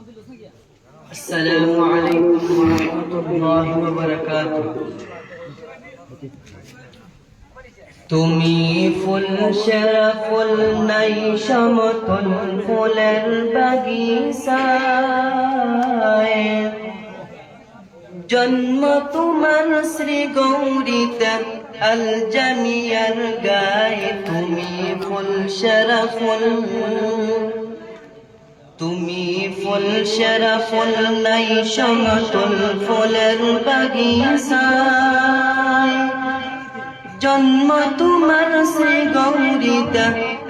আসসালামু আলাইকুম ওয়া রাহমাতুল্লাহি ওয়া বারাকাতুহু। তুমি ফুল সেরা ফুল নাই সমতল ফুলের বাগিচায়, জন্ম তোমার শ্রী গৌরীতে আল জামিয়ার গায়ে। তুমি ফুল সেরা ফুল, তুমি ফুল সেরা ফুল নাই সমতল ফুলের বাগিচায়, জন্ম তোমার শ্রী গৌরীতে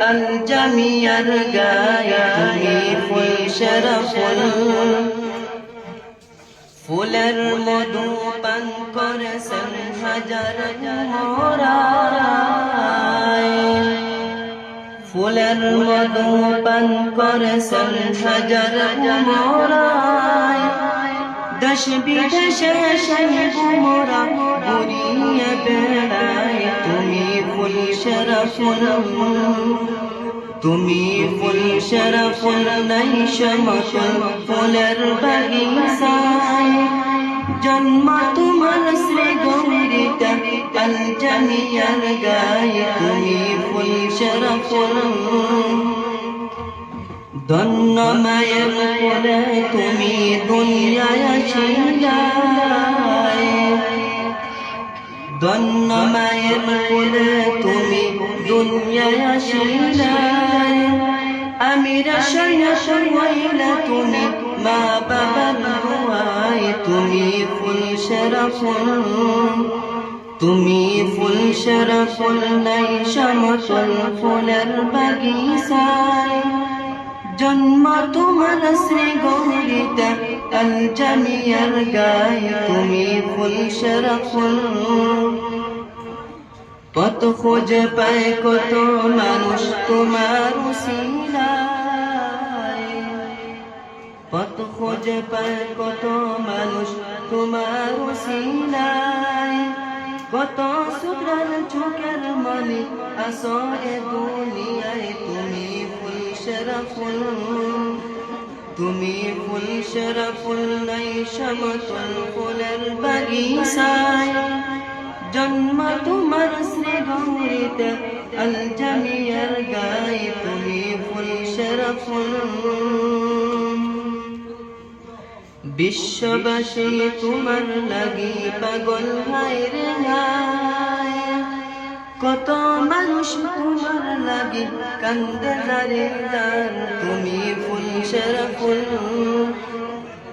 আল জামিয়ার গায়ে। তুমি ফুল সেরা ফুল, ফুলের মধু পান করেছেন হাজার মোরায়, ফুলের মধু পান করেছেন হাজার মোরায়। দেশ বিদেশে সেই মোরা ঘুরিয়ে বেড়ায়। তুমি ফুল সেরা ফুল, তুমি ফুল সেরা ফুল নাই সমতল ফুলের বাগিচায়, জন্ম তোমার শ্রী গৌরীতে আল জামিয়ার গায়ে। তুমি ফুল সেরা ফুল, ধন্য মায়ের কোলে তুমি দুনিয়ায় আসিলাই, ধন্য মায়ের কোলে তুমি দুনিয়ায় আসিলাই। আমির হইলা তুমি মা বাবার দোয়ায়। তুমি ফুল সেরা ফুল, তুমি ফুল সেরা ফুল নাই সমতল ফুলের বাগিচায়, জন্ম তোমার শ্রী গৌরীতে আল জামিয়ার গায়ে। তুমি ফুল সেরা ফুল, পথ খুঁজে পায় কত মানুষ তোমার উসিলায়, পথ খুঁজে পায় কত মানুষ তোমার উসিলায়। কত সুগ্রাণ চোখের মনি আসো এ দুনিয়ায়। তুমি ফুল সেরা ফুল, তুমি ফুল সেরা ফুল নাই সমতল ফুলের বাগিচায়, জন্ম তোমার শ্রী গৌরীতে আল জামিয়ার গায়ে। তুমি ফুল সেরা ফুল, বিশ্ববাসী তোমার লাগি পাগল হায় রে হায়। কত মানুষ তোমার লাগি কান্দে দারে দার। তুমি ফুল সেরা ফুল,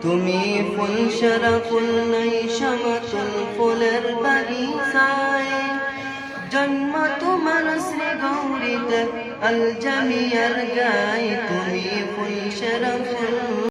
তুমি ফুল সেরা ফুল নাই সমতল ফুলের বাগিচায়, জন্ম তোমার শ্রী গৌরীতে আল জামিয়ার গায়ে। তুমি ফুল সেরা ফুল।